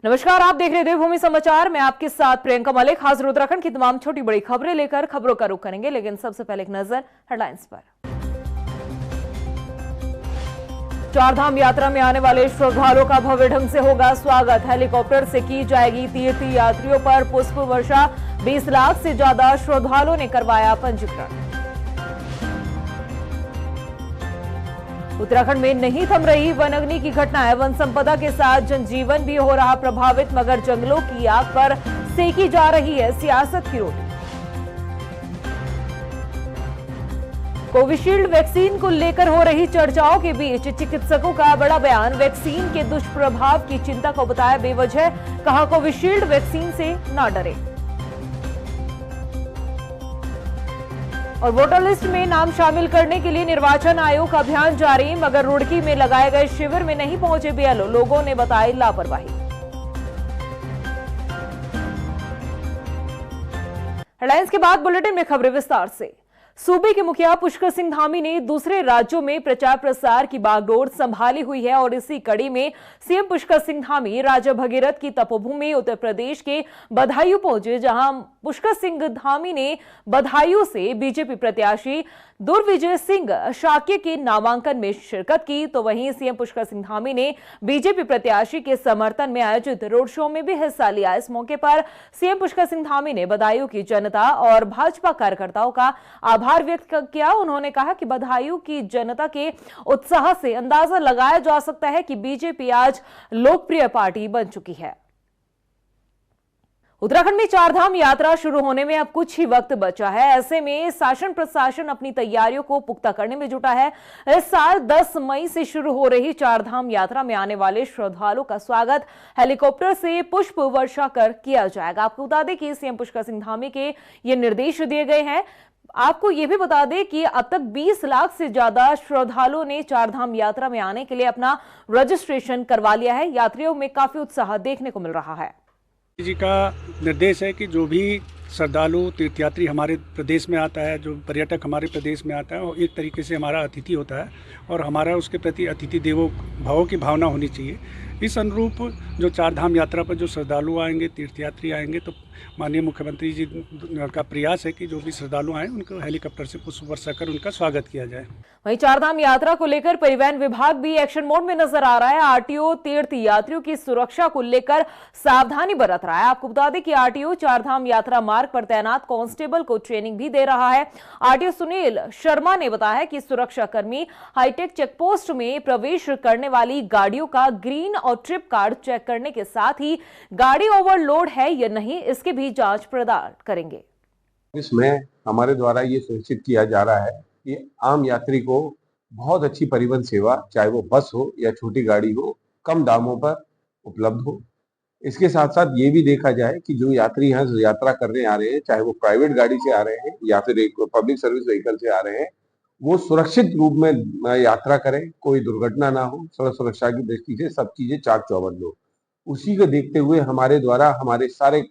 नमस्कार, आप देख रहे हैं देवभूमि समाचार। मैं आपके साथ प्रियंका मलिक हाजिर उत्तराखंड की तमाम छोटी बड़ी खबरें लेकर खबरों का रुख करेंगे, लेकिन सबसे पहले एक नजर हेडलाइंस पर। चारधाम यात्रा में आने वाले श्रद्धालुओं का भव्य ढंग से होगा स्वागत। हेलीकॉप्टर से की जाएगी तीर्थ यात्रियों पर पुष्प वर्षा। 20 लाख से ज्यादा श्रद्धालुओं ने करवाया पंजीकरण। उत्तराखंड में नहीं थम रही वनाग्नि की घटनाएं। वन संपदा के साथ जनजीवन भी हो रहा प्रभावित, मगर जंगलों की आग पर सेकी जा रही है सियासत की रोटी। कोविशील्ड वैक्सीन को लेकर हो रही चर्चाओं के बीच चिकित्सकों का बड़ा बयान। वैक्सीन के दुष्प्रभाव की चिंता को बताया बेवजह, कहा कोविशील्ड वैक्सीन से ना डरे। और वोटर लिस्ट में नाम शामिल करने के लिए निर्वाचन आयोग का अभियान जारी, मगर रुड़की में लगाए गए शिविर में नहीं पहुंचे बीएलओ, लोगों ने बताई लापरवाही। हेडलाइंस के बाद बुलेटिन में खबरें विस्तार से। सूबे के मुखिया पुष्कर सिंह धामी ने दूसरे राज्यों में प्रचार प्रसार की बागडोर संभाली हुई है और इसी कड़ी में सीएम पुष्कर सिंह धामी राजा भगीरथ की तपोभूमि उत्तर प्रदेश के बदायूं पहुंचे, जहां पुष्कर सिंह धामी ने बदायूं से बीजेपी प्रत्याशी दुर्विजय सिंह शाक्य के नामांकन में शिरकत की, तो वहीं सीएम पुष्कर सिंह धामी ने बीजेपी प्रत्याशी के समर्थन में आयोजित रोड शो में भी हिस्सा लिया। इस मौके पर सीएम पुष्कर सिंह धामी ने बदायूं की जनता और भाजपा कार्यकर्ताओं का आभार व्यक्त किया। उन्होंने कहा कि बदायूं की जनता के उत्साह से अंदाजा लगाया जा सकता है कि बीजेपी आज लोकप्रिय पार्टी बन चुकी है। उत्तराखंड में चारधाम यात्रा शुरू होने में अब कुछ ही वक्त बचा है। ऐसे में शासन प्रशासन अपनी तैयारियों को पुख्ता करने में जुटा है। इस साल 10 मई से शुरू हो रही चारधाम यात्रा में आने वाले श्रद्धालुओं का स्वागत हेलीकॉप्टर से पुष्प वर्षा कर किया जाएगा। आपको बता दें कि सीएम पुष्कर सिंह धामी के ये निर्देश दिए गए हैं। आपको यह भी बता दें कि अब तक 20 लाख से ज्यादा श्रद्धालुओं ने चारधाम यात्रा में आने के लिए अपना रजिस्ट्रेशन करवा लिया है। यात्रियों में काफी उत्साह देखने को मिल रहा है। जी का निर्देश है कि जो भी श्रद्धालु तीर्थयात्री हमारे प्रदेश में आता है, जो पर्यटक हमारे प्रदेश में आता है, वो एक तरीके से हमारा अतिथि होता है और हमारा उसके प्रति अतिथि देवो भव की भावना होनी चाहिए। इस अनुरूप जो चारधाम यात्रा पर जो श्रद्धालु आएंगे, तीर्थयात्री आएंगे, तो माननीय मुख्यमंत्री जी का प्रयास है कि जो भी श्रद्धालु आए उनको हेलीकॉप्टर से पुष्प वर्षा कर उनका स्वागत किया जाए। वहीं चारधाम यात्रा को लेकर परिवहन विभाग भी एक्शन मोड में नजर आ रहा है। आरटीओ तीर्थ यात्रियों की सुरक्षा को लेकर सावधानी बरत रहा है। आपको बता दें कि आरटीओ चारधाम यात्रा मार्ग पर तैनात कांस्टेबल को ट्रेनिंग भी दे रहा है। आरटीओ सुनील शर्मा ने बताया कि सुरक्षा कर्मी हाईटेक चेकपोस्ट में प्रवेश करने वाली गाड़ियों का ग्रीन और ट्रिप कार्ड चेक करने के साथ ही गाड़ी ओवरलोड है या नहीं, इसकी भी जांच प्रदान करेंगे। इसमें हमारे द्वारा ये सुनिश्चित किया जा रहा है कि आम यात्री को बहुत अच्छी परिवहन सेवा, चाहे वो बस हो या छोटी गाड़ी हो, कम दामों पर उपलब्ध हो। इसके साथ साथ ये भी देखा जाए कि जो यात्री यहाँ यात्रा करने आ रहे हैं, चाहे वो प्राइवेट गाड़ी से आ रहे हैं या फिर एक पब्लिक सर्विस व्हीकल से आ रहे हैं, वो सुरक्षित रूप में यात्रा करें, कोई दुर्घटना ना हो। सड़क सुरक्षा की दृष्टि से सब चीजें चाक चौबंद हो। उसी को देखते हुए हमारे द्वारा हमारे सारे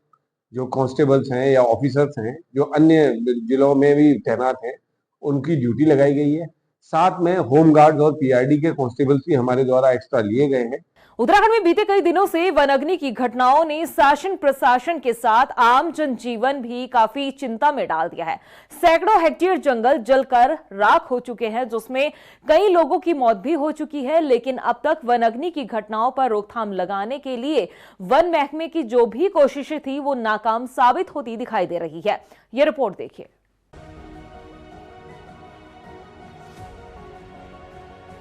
जो कांस्टेबल्स हैं या ऑफिसर्स हैं जो अन्य जिलों में भी तैनात हैं, उनकी ड्यूटी लगाई गई है। साथ में होमगार्ड्स और पीआरडी के कांस्टेबल्स भी हमारे द्वारा एक्स्ट्रा लिए गए हैं। उत्तराखंड में बीते कई दिनों से वनाग्नि की घटनाओं ने शासन प्रशासन के साथ आम जनजीवन भी काफी चिंता में डाल दिया है। सैकड़ों हेक्टेयर जंगल जलकर राख हो चुके हैं, जिसमें कई लोगों की मौत भी हो चुकी है। लेकिन अब तक वनाग्नि की घटनाओं पर रोकथाम लगाने के लिए वन महकमे की जो भी कोशिशें थी वो नाकाम साबित होती दिखाई दे रही है। ये रिपोर्ट देखिए।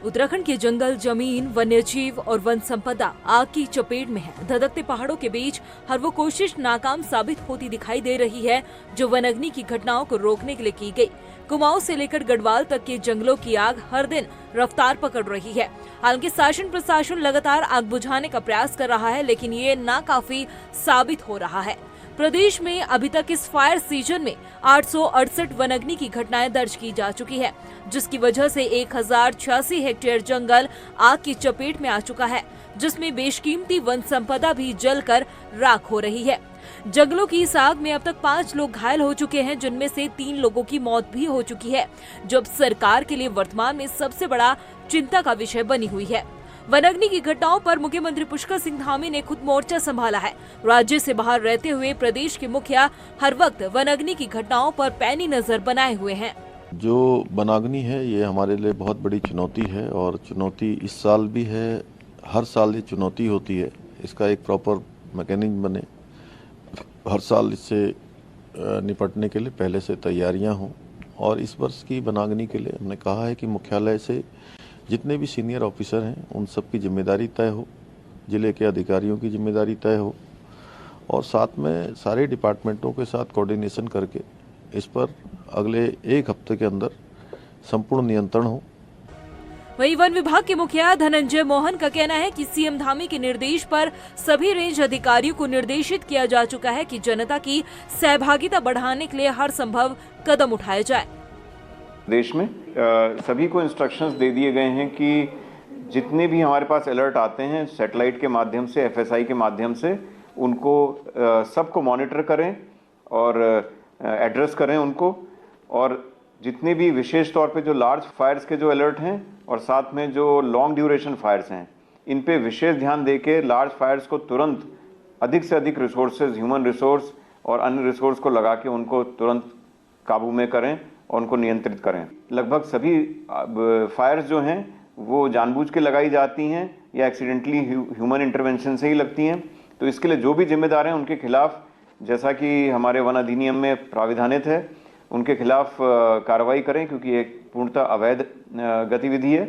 उत्तराखंड के जंगल, जमीन, वन्यजीव और वन संपदा आग की चपेट में है। धधकते पहाड़ों के बीच हर वो कोशिश नाकाम साबित होती दिखाई दे रही है जो वनाग्नि की घटनाओं को रोकने के लिए की गई। कुमाऊं से लेकर गढ़वाल तक के जंगलों की आग हर दिन रफ्तार पकड़ रही है। हालांकि शासन प्रशासन लगातार आग बुझाने का प्रयास कर रहा है, लेकिन ये नाकाफी साबित हो रहा है। प्रदेश में अभी तक इस फायर सीजन में 868 वनाग्नि की घटनाएं दर्ज की जा चुकी है, जिसकी वजह से 1086 हेक्टेयर जंगल आग की चपेट में आ चुका है, जिसमें बेशकीमती वन संपदा भी जलकर राख हो रही है। जंगलों की इस आग में अब तक 5 लोग घायल हो चुके हैं, जिनमें से 3 लोगों की मौत भी हो चुकी है, जो अब सरकार के लिए वर्तमान में सबसे बड़ा चिंता का विषय बनी हुई है। वनाग्नि की घटनाओं पर मुख्यमंत्री पुष्कर सिंह धामी ने खुद मोर्चा संभाला है। राज्य से बाहर रहते हुए प्रदेश के मुखिया हर वक्त वनाग्नि की घटनाओं पर पैनी नजर बनाए हुए हैं। जो वनाग्नि है ये हमारे लिए बहुत बड़ी चुनौती है और चुनौती इस साल भी है, हर साल ये चुनौती होती है। इसका एक प्रॉपर मैकेनिज्म बने, हर साल इससे निपटने के लिए पहले से तैयारियां हों। और इस वर्ष की वनाग्नि के लिए हमने कहा है कि मुख्यालय से जितने भी सीनियर ऑफिसर हैं उन सब की जिम्मेदारी तय हो, जिले के अधिकारियों की जिम्मेदारी तय हो और साथ में सारे डिपार्टमेंटों के साथ कोऑर्डिनेशन करके इस पर अगले एक हफ्ते के अंदर संपूर्ण नियंत्रण हो। वहीं वन विभाग के मुखिया धनंजय मोहन का कहना है कि सीएम धामी के निर्देश पर सभी रेंज अधिकारियों को निर्देशित किया जा चुका है कि जनता की सहभागिता बढ़ाने के लिए हर संभव कदम उठाए जाए। देश में सभी को इंस्ट्रक्शंस दे दिए गए हैं कि जितने भी हमारे पास अलर्ट आते हैं सैटेलाइट के माध्यम से, एफएसआई के माध्यम से, उनको सबको मॉनिटर करें और एड्रेस करें उनको। और जितने भी विशेष तौर पे जो लार्ज फायर्स के जो अलर्ट हैं और साथ में जो लॉन्ग ड्यूरेशन फायर्स हैं, इन पे विशेष ध्यान देके लार्ज फायर्स को तुरंत अधिक से अधिक रिसोर्सेज, ह्यूमन रिसोर्स और अन्य रिसोर्स को लगा के उनको तुरंत काबू में करें और उनको नियंत्रित करें। लगभग सभी फायर्स जो हैं वो जानबूझ के लगाई जाती हैं या एक्सीडेंटली ह्यूमन इंटरवेंशन से ही लगती हैं। तो इसके लिए जो भी जिम्मेदार हैं उनके खिलाफ, जैसा कि हमारे वन अधिनियम में प्राविधानित है, उनके खिलाफ कार्रवाई करें क्योंकि एक पूर्णतः अवैध गतिविधि है।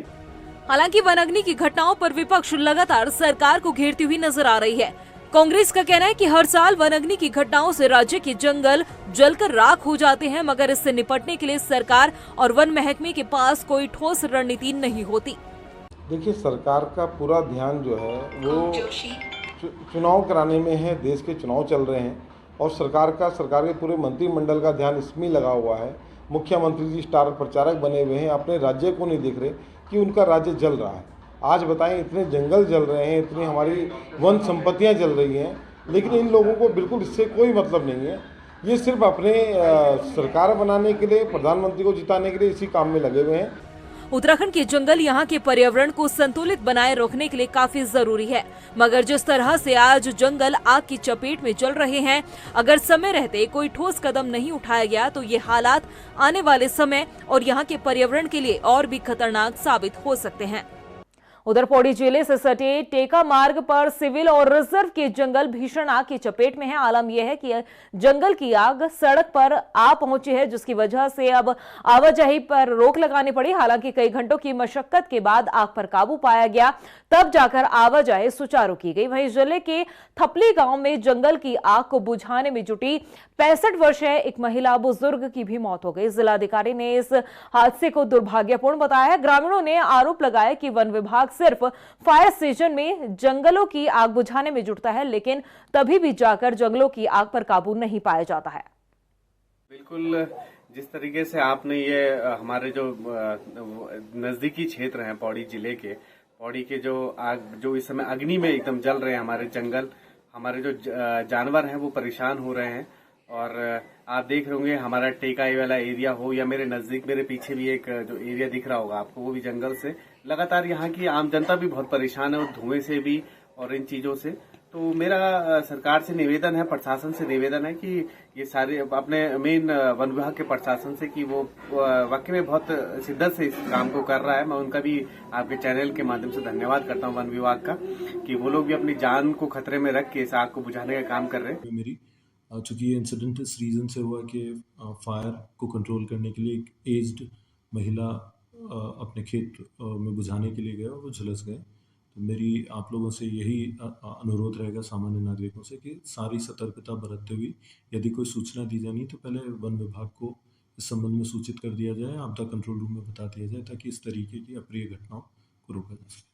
हालांकि वनाग्नि की घटनाओं पर विपक्ष लगातार सरकार को घेरती हुई नजर आ रही है। कांग्रेस का कहना है कि हर साल वनाग्नि की घटनाओं से राज्य के जंगल जलकर राख हो जाते हैं, मगर इससे निपटने के लिए सरकार और वन महकमे के पास कोई ठोस रणनीति नहीं होती। देखिए, सरकार का पूरा ध्यान जो है वो चुनाव कराने में है। देश के चुनाव चल रहे हैं और सरकार के पूरे मंत्रिमंडल का ध्यान इसमें लगा हुआ है। मुख्यमंत्री जी स्टार प्रचारक बने हुए हैं, अपने राज्य को नहीं देख रहे कि उनका राज्य जल रहा है। आज बताएं, इतने जंगल जल रहे हैं, इतनी हमारी वन संपत्तियां जल रही हैं, लेकिन इन लोगों को बिल्कुल इससे कोई मतलब नहीं है। ये सिर्फ अपने सरकार बनाने के लिए, प्रधानमंत्री को जिताने के लिए इसी काम में लगे हुए हैं। उत्तराखंड के जंगल यहाँ के पर्यावरण को संतुलित बनाए रखने के लिए काफी जरूरी है, मगर जिस तरह से आज जंगल आग की चपेट में जल रहे हैं, अगर समय रहते कोई ठोस कदम नहीं उठाया गया तो ये हालात आने वाले समय और यहाँ के पर्यावरण के लिए और भी खतरनाक साबित हो सकते हैं। उधर पौड़ी जिले से सटे टेका मार्ग पर सिविल और रिजर्व के जंगल भीषण आग की चपेट में है। आलम यह है कि जंगल की आग सड़क पर आ पहुंची है, जिसकी वजह से अब आवाजाही पर रोक लगानी पड़ी। हालांकि कई घंटों की मशक्कत के बाद आग पर काबू पाया गया, तब जाकर आवाजाही सुचारू की गई। वहीं जिले के थपली गांव में जंगल की आग को बुझाने में जुटी 65 वर्षीय एक महिला बुजुर्ग की भी मौत हो गई। जिलाधिकारी ने इस हादसे को दुर्भाग्यपूर्ण बताया है। ग्रामीणों ने आरोप लगाया कि वन विभाग सिर्फ फायर सीजन में जंगलों की आग बुझाने में जुटता है, लेकिन तभी भी जाकर जंगलों की आग पर काबू नहीं पाया जाता है। बिल्कुल, जिस तरीके से आपने ये हमारे जो नजदीकी क्षेत्र हैं पौड़ी जिले के, पौड़ी के जो आग जो इस समय अग्नि में एकदम जल रहे हैं हमारे जंगल, हमारे जो जानवर हैं वो परेशान हो रहे हैं। और आप देख रहे होंगे हमारा टेका वाला एरिया हो या मेरे नजदीक, मेरे पीछे भी एक जो एरिया दिख रहा होगा आपको, वो भी जंगल से लगातार यहाँ की आम जनता भी बहुत परेशान है और धुएं से भी और इन चीजों से। तो मेरा सरकार से निवेदन है, प्रशासन से निवेदन है कि ये सारे अपने मेन वन विभाग के प्रशासन से कि वो वाकई में बहुत शिद्दत से इस काम को कर रहा है। मैं उनका भी आपके चैनल के माध्यम से धन्यवाद करता हूँ वन विभाग का कि वो लोग भी अपनी जान को खतरे में रख के इस आग को बुझाने का काम कर रहे हैं। मेरी चूंकि ये इंसिडेंट इस रीज़न से हुआ कि फायर को कंट्रोल करने के लिए एक एज्ड महिला अपने खेत में बुझाने के लिए गए और वो झुलस गए। तो मेरी आप लोगों से यही अनुरोध रहेगा सामान्य नागरिकों से कि सारी सतर्कता बरतते हुए यदि कोई सूचना दी जानी तो पहले वन विभाग को इस संबंध में सूचित कर दिया जाए, आपदा कंट्रोल रूम में बता दिया जाए, ताकि इस तरीके की अप्रिय घटनाओं को रोका जा सके।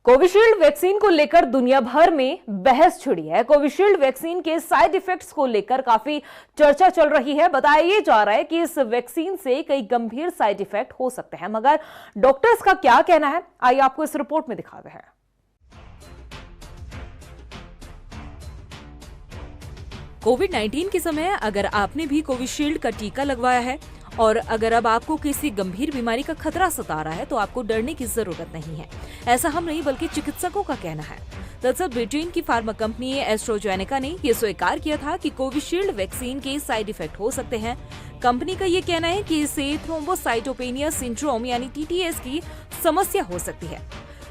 कोविशील्ड वैक्सीन को लेकर दुनिया भर में बहस छिड़ी है। कोविशील्ड वैक्सीन के साइड इफेक्ट्स को लेकर काफी चर्चा चल रही है। बताया जा रहा है कि इस वैक्सीन से कई गंभीर साइड इफेक्ट हो सकते हैं, मगर डॉक्टर्स का क्या कहना है, आइए आपको इस रिपोर्ट में दिखाते हैं। कोविड-19 के समय अगर आपने भी कोविशील्ड का टीका लगवाया है और अगर अब आपको किसी गंभीर बीमारी का खतरा सता रहा है तो आपको डरने की जरूरत नहीं है। ऐसा हम नहीं बल्कि चिकित्सकों का कहना है। दरअसल ब्रिटेन की फार्मा कंपनी एस्ट्राजेनेका ने ये स्वीकार किया था कि कोविशील्ड वैक्सीन के साइड इफेक्ट हो सकते हैं। कंपनी का ये कहना है कि इससे थ्रोम्बोसाइटोपेनिया सिंड्रोम यानी टीटीएस की समस्या हो सकती है।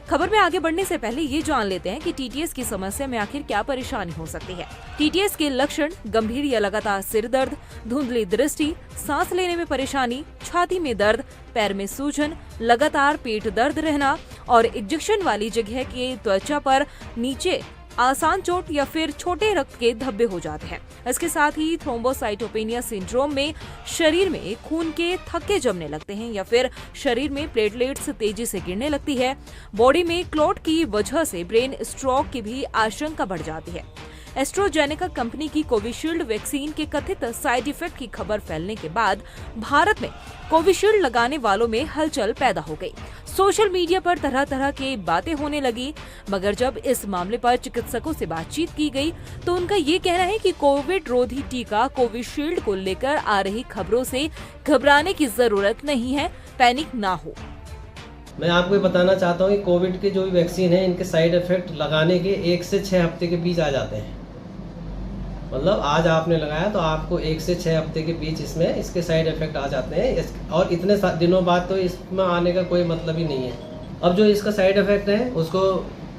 खबर में आगे बढ़ने से पहले ये जान लेते हैं कि टीटीएस की समस्या में आखिर क्या परेशानी हो सकती है। टीटीएस के लक्षण गंभीर या लगातार सिर दर्द, धुंधली दृष्टि, सांस लेने में परेशानी, छाती में दर्द, पैर में सूजन, लगातार पेट दर्द रहना और इंजेक्शन वाली जगह के त्वचा पर नीचे आसान चोट या फिर छोटे रक्त के धब्बे हो जाते हैं। इसके साथ ही थ्रोम्बोसाइटोपेनिया सिंड्रोम में शरीर में खून के थक्के जमने लगते हैं या फिर शरीर में प्लेटलेट्स तेजी से गिरने लगती है। बॉडी में क्लॉट की वजह से ब्रेन स्ट्रोक की भी आशंका बढ़ जाती है। एस्ट्राजेनेका कंपनी की कोविशील्ड वैक्सीन के कथित साइड इफेक्ट की खबर फैलने के बाद भारत में कोविशील्ड लगाने वालों में हलचल पैदा हो गई। सोशल मीडिया पर तरह तरह की बातें होने लगी, मगर जब इस मामले पर चिकित्सकों से बातचीत की गई तो उनका ये कहना है कि कोविड रोधी टीका कोविशील्ड को लेकर आ रही खबरों से घबराने की जरूरत नहीं है, पैनिक ना हो। मैं आपको ये बताना चाहता हूँ कि कोविड के जो भी वैक्सीन है इनके साइड इफेक्ट लगाने के 1 से 6 हफ्ते के बीच आ जाते हैं। मतलब आज आपने लगाया तो आपको 1 से 6 हफ्ते के बीच इसमें इसके साइड इफेक्ट आ जाते हैं और इतने दिनों बाद तो इसमें आने का कोई मतलब ही नहीं है। अब जो इसका साइड इफेक्ट है उसको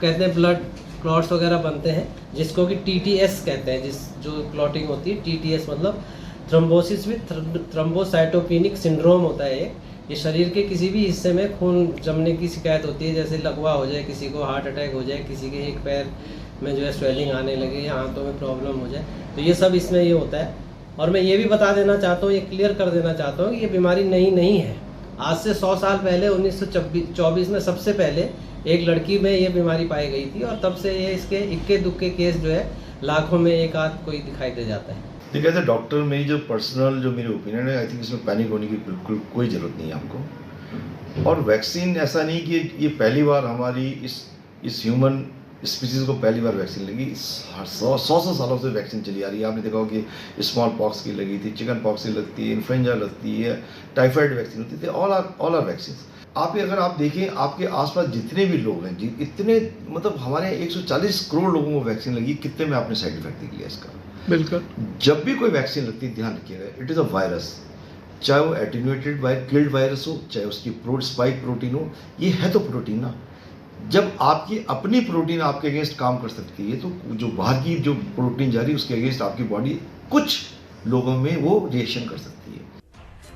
कहते हैं ब्लड क्लॉट्स वगैरह बनते हैं, जिसको कि टीटीएस कहते हैं। जो क्लॉटिंग होती है टीटीएस मतलब थ्रोम्बोसिस विद थ्रोम्बोसाइटोपेनिक सिंड्रोम होता है। ये शरीर के किसी भी हिस्से में खून जमने की शिकायत होती है, जैसे लकवा हो जाए, किसी को हार्ट अटैक हो जाए, किसी के एक पैर में जो है स्वेलिंग आने लगे या हाथों में प्रॉब्लम हो जाए, तो ये सब इसमें ये होता है। और मैं ये भी बता देना चाहता हूँ, ये क्लियर कर देना चाहता हूँ कि ये बीमारी नई नहीं है। आज से 100 साल पहले 1924 में सबसे पहले एक लड़की में ये बीमारी पाई गई थी और तब से ये इसके इक्के दुक्के केस जो है लाखों में एक आध कोई दिखाई दे जाता है। देखिए एज ए डॉक्टर मेरी जो पर्सनल जो मेरी ओपिनियन है, आई थिंक इसमें पैनिक होने की बिल्कुल कोई ज़रूरत नहीं है हमको। और वैक्सीन ऐसा नहीं कि ये पहली बार हमारी इस ह्यूमन स्पीसीज़ को पहली बार वैक्सीन लगी। 100 सालों से वैक्सीन चली आ रही है। आपने देखा होगा कि स्मॉल पॉक्स की लगी थी, चिकन पॉक्स की लगती है, इन्फ्लुएंजा लगती है, टाइफाइड वैक्सीन होती थी, ऑल आर वैक्सीन। अगर आप देखें आपके आसपास जितने भी लोग हैं इतने मतलब हमारे 140 करोड़ लोगों को वैक्सीन लगी, कितने में आपने साइड इफेक्ट देख लिया इसका? बिल्कुल। जब भी कोई वैक्सीन लगती है ध्यान रखिएगा, इट इज़ अ वायरस, चाहे वो एटीन्यूएटेड किल्ड वायरस हो, चाहे उसकी स्पाइक प्रोटीन हो, ये है तो प्रोटीन ना। जब आपकी अपनी प्रोटीन आपके अगेंस्ट काम कर सकती है तो जो बाहर की जो प्रोटीन जा रही है उसके अगेंस्ट आपकी बॉडी कुछ लोगों में वो रिएक्शन कर सकती है।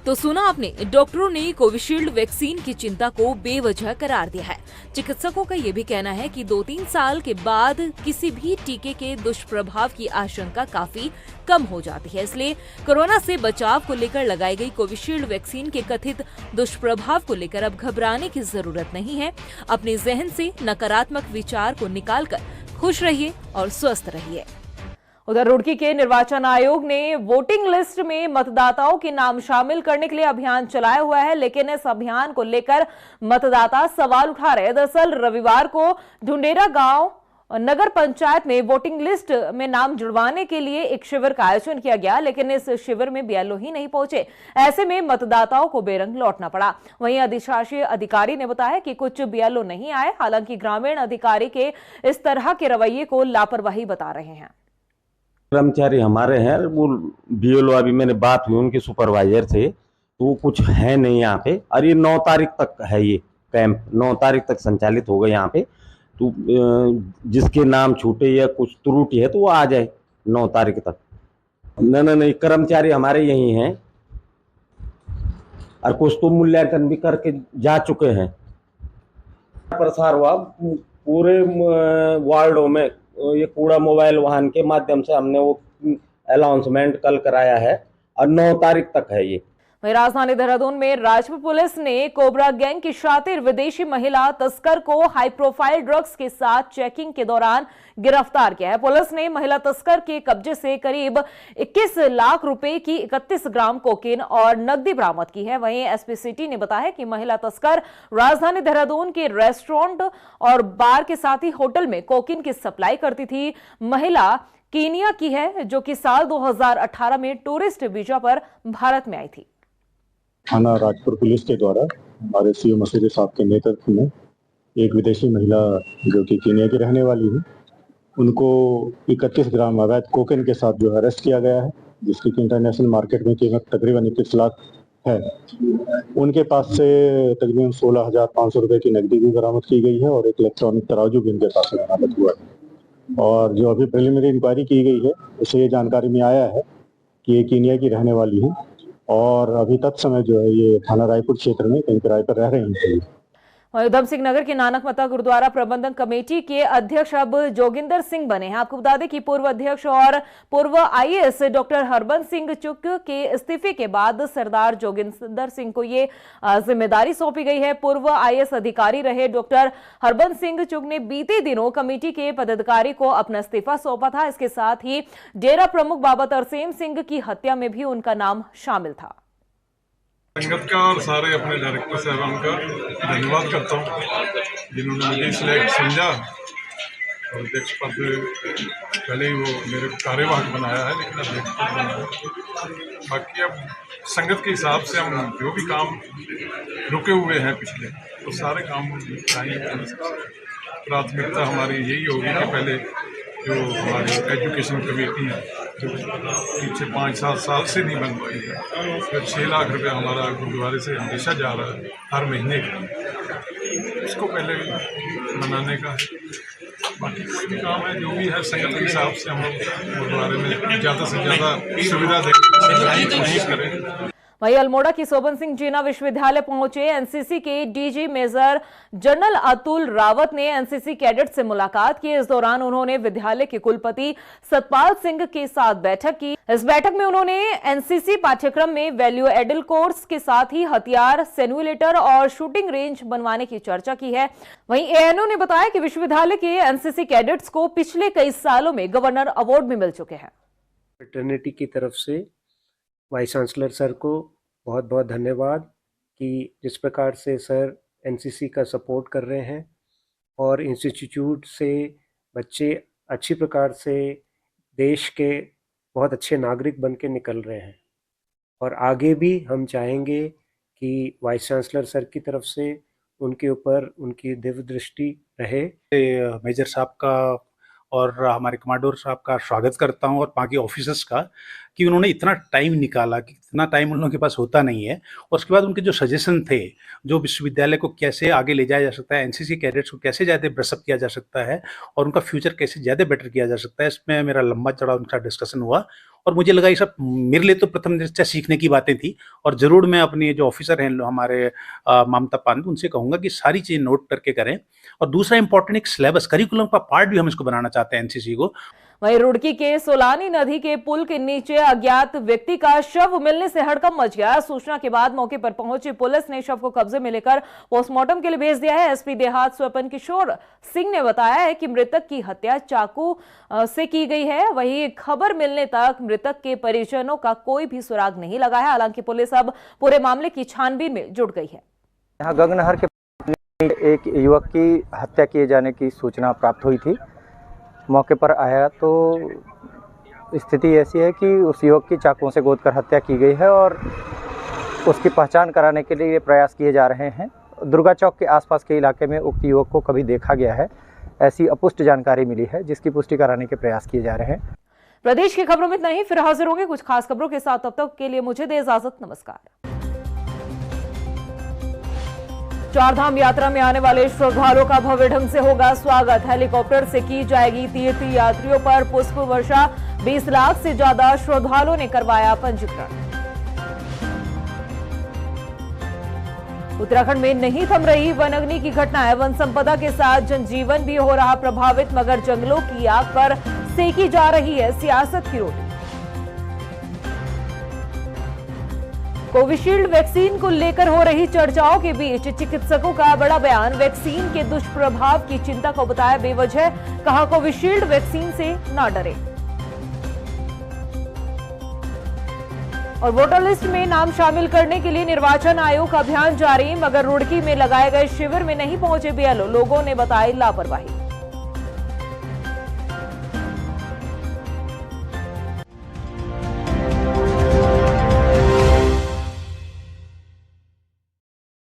तो सुना आपने, डॉक्टरों ने कोविशील्ड वैक्सीन की चिंता को बेवजह करार दिया है। चिकित्सकों का ये भी कहना है कि 2-3 साल के बाद किसी भी टीके के दुष्प्रभाव की आशंका काफी कम हो जाती है। इसलिए कोरोना से बचाव को लेकर लगाई गई कोविशील्ड वैक्सीन के कथित दुष्प्रभाव को लेकर अब घबराने की जरूरत नहीं है। अपने जहन से नकारात्मक विचार को निकालकर खुश रहिए और स्वस्थ रहिए। उधर रुड़की के निर्वाचन आयोग ने वोटिंग लिस्ट में मतदाताओं के नाम शामिल करने के लिए अभियान चलाया हुआ है, लेकिन इस अभियान को लेकर मतदाता सवाल उठा रहे हैं। दरअसल रविवार को ढुंडेरा गांव नगर पंचायत में वोटिंग लिस्ट में नाम जुड़वाने के लिए एक शिविर का आयोजन किया गया, लेकिन इस शिविर में बीएलओ ही नहीं पहुंचे। ऐसे में मतदाताओं को बेरंग लौटना पड़ा। वहीं अधिशासी अधिकारी ने बताया कि कुछ बीएलओ नहीं आए। हालांकि ग्रामीण अधिकारी के इस तरह के रवैये को लापरवाही बता रहे हैं। कर्मचारी हमारे हैं, वो बीएलओ अभी मैंने बात हुई उनके सुपरवाइजर से, तो वो कुछ है नहीं यहाँ पे। और ये 9 तारीख तक है, ये कैंप 9 तारीख तक संचालित होगा यहाँ पे। तो जिसके नाम छूटे या कुछ त्रुटि है तो वो आ जाए 9 तारीख तक। नहीं, कर्मचारी हमारे यही हैं और कुछ तो मूल्यांकन भी करके जा चुके हैं। प्रसार हुआ पूरे वार्डों में, ये कूड़ा मोबाइल वाहन के माध्यम से हमने वो अनाउंसमेंट कल कराया है और 9 तारीख तक है ये। वहीं राजधानी देहरादून में राजपुर पुलिस ने कोबरा गैंग की शातिर विदेशी महिला तस्कर को हाई प्रोफाइल ड्रग्स के साथ चेकिंग के दौरान गिरफ्तार किया है। पुलिस ने महिला तस्कर के कब्जे से करीब 21 लाख रुपए की 31 ग्राम कोकीन और नकदी बरामद की है। वहीं एसपी सिटी ने बताया कि महिला तस्कर राजधानी देहरादून के रेस्टोरेंट और बार के साथ ही होटल में कोकीन की सप्लाई करती थी। महिला कीनिया की है, जो कि साल 2018 में टूरिस्ट वीजा पर भारत में आई थी। थाना राजपुर पुलिस के द्वारा हमारे सीओ मसूरी साहब के नेतृत्व में एक विदेशी महिला जो कि कीनिया की रहने वाली है, उनको 31 ग्राम अवैध कोकेन के साथ जो अरेस्ट किया गया है, जिसकी की इंटरनेशनल मार्केट में कीमत तकरीबन 21 लाख है। उनके पास से तकरीबन 16,500 रुपए की नकदी भी बरामद की गई है और एक इलेक्ट्रॉनिक तराजू भी उनके पास से बरामद हुआ है। और जो अभी प्रिलिमिनरी इंक्वायरी की गई है, उससे ये जानकारी में आया है कि ये कीनिया की रहने वाली है और अभी तत्समय जो है ये थाना रायपुर क्षेत्र में कहीं किराए पर रह रही है। उधम सिंह नगर के नानक मता गुरुद्वारा प्रबंधन कमेटी के अध्यक्ष अब जोगिंदर सिंह बने हैं। आपको बता दें कि पूर्व अध्यक्ष और पूर्व आईएएस डॉक्टर हरबंस सिंह चुग के इस्तीफे के बाद सरदार जोगिंदर सिंह को ये जिम्मेदारी सौंपी गई है। पूर्व आईएएस अधिकारी रहे डॉक्टर हरबंस सिंह चुग ने बीते दिनों कमेटी के पदाधिकारी को अपना इस्तीफा सौंपा था। इसके साथ ही डेरा प्रमुख बाबा तरसेम सिंह की हत्या में भी उनका नाम शामिल था। संगत का और सारे अपने डायरेक्टर साहबान का धन्यवाद करता हूँ, जिन्होंने मुझे इसलिए समझा और अध्यक्ष पद पहले ही वो मेरे कार्यवाहक बनाया है, लेकिन अध्यक्ष पद बनाया। बाकी अब संगत के हिसाब से हम जो भी काम रुके हुए हैं पिछले, तो सारे काम निपटाएंगे। प्राथमिकता हमारी यही होगी कि पहले जो हमारी एजुकेशन कमेटी है, जो पीछे 5-7 साल से नहीं बन पाई है, फिर 6 लाख रुपया हमारा गुरुद्वारे से हमेशा जा रहा है हर महीने का, इसको पहले बनाने का है। बाकी कोई भी काम है जो भी है संगत के हिसाब से हम लोग गुरुद्वारे में ज़्यादा से ज़्यादा सुविधा देने की कोशिश करें। वहीं अल्मोड़ा की शोभन सिंह जीना विश्वविद्यालय पहुंचे एनसीसी के DG major general Atul Rawat ने एनसीसी कैडेट से मुलाकात की। इस दौरान उन्होंने विद्यालय के कुलपति सतपाल सिंह के साथ बैठक की। इस बैठक में उन्होंने एनसीसी पाठ्यक्रम में वैल्यू एडिल कोर्स के साथ ही हथियार, सिमुलेटर और शूटिंग रेंज बनवाने की चर्चा की है। वहीं एएनओ ने बताया कि विश्वविद्यालय के एनसीसी कैडेट्स को पिछले कई सालों में गवर्नर अवार्ड भी मिल चुके हैं। फ्रेटर्निटी की तरफ से वाइस चांसलर सर को बहुत बहुत धन्यवाद कि जिस प्रकार से सर एनसीसी का सपोर्ट कर रहे हैं और इंस्टीट्यूट से बच्चे अच्छी प्रकार से देश के बहुत अच्छे नागरिक बन के निकल रहे हैं। और आगे भी हम चाहेंगे कि वाइस चांसलर सर की तरफ से उनके ऊपर उनकी दिव्य दृष्टि रहे। मेजर साहब का और हमारे कमांडर साहब का स्वागत करता हूं और बाकी ऑफिसर्स का कि उन्होंने इतना टाइम निकाला, कि इतना टाइम उन लोगों के पास होता नहीं है। और उसके बाद उनके जो सजेशन थे, जो विश्वविद्यालय को कैसे आगे ले जाया जा सकता है, एनसीसी कैडेट्स को कैसे ज़्यादा ब्रशअप किया जा सकता है और उनका फ्यूचर कैसे ज़्यादा बेटर किया जा सकता है, इसमें मेरा लंबा चौड़ा उनका डिस्कशन हुआ। और मुझे लगा ये सब मेरे लिए तो प्रथम दृष्टया सीखने की बातें थी और ज़रूर मैं अपने जो ऑफिसर हैं हमारे ममता पांडे, उनसे कहूँगा कि सारी चीज़ें नोट करके करें। और दूसरा इंपॉर्टेंट एक सिलेबस करिकुलम का पार्ट भी हम इसको बनाना चाहते हैं एनसीसी को। वहीं रुड़की के सोलानी नदी के पुल के नीचे अज्ञात व्यक्ति का शव मिलने से हड़कंप मच गया। सूचना के बाद मौके पर पहुंची पुलिस ने शव को कब्जे में लेकर पोस्टमार्टम के लिए भेज दिया है। एसपी देहात स्वपन किशोर सिंह ने बताया है कि मृतक की हत्या चाकू से की गई है। वहीं खबर मिलने तक मृतक के परिजनों का कोई भी सुराग नहीं लगा है। हालांकि पुलिस अब पूरे मामले की छानबीन में जुट गई है। यहाँ गगनहर के एक युवक की हत्या किए जाने की सूचना प्राप्त हुई थी। मौके पर आया तो स्थिति ऐसी है कि उस युवक की चाकुओं से गोदकर हत्या की गई है और उसकी पहचान कराने के लिए प्रयास किए जा रहे हैं। दुर्गा चौक के आसपास के इलाके में उक्त युवक को कभी देखा गया है, ऐसी अपुष्ट जानकारी मिली है, जिसकी पुष्टि कराने के प्रयास किए जा रहे हैं। प्रदेश की खबरों में इतना ही, फिर हाजिर होंगे कुछ खास खबरों के साथ। तब तक के लिए मुझे दे इजाजत, नमस्कार। चारधाम यात्रा में आने वाले श्रद्धालुओं का भव्य ढंग से होगा स्वागत। हेलीकॉप्टर से की जाएगी तीर्थ यात्रियों पर पुष्प वर्षा। 20 लाख से ज्यादा श्रद्धालुओं ने करवाया पंजीकरण। उत्तराखंड में नहीं थम रही वनाग्नि की घटनाएं। वन संपदा के साथ जनजीवन भी हो रहा प्रभावित, मगर जंगलों की आग पर सेकी जा रही है सियासत की रोटी। कोविशील्ड वैक्सीन को लेकर हो रही चर्चाओं के बीच चिकित्सकों का बड़ा बयान। वैक्सीन के दुष्प्रभाव की चिंता को बताया बेवजह, कहा कोविशील्ड वैक्सीन से ना डरे। और वोटर लिस्ट में नाम शामिल करने के लिए निर्वाचन आयोग का अभियान जारी, मगर रुड़की में लगाए गए शिविर में नहीं पहुंचे बीएलओ, लोगों ने बताई लापरवाही।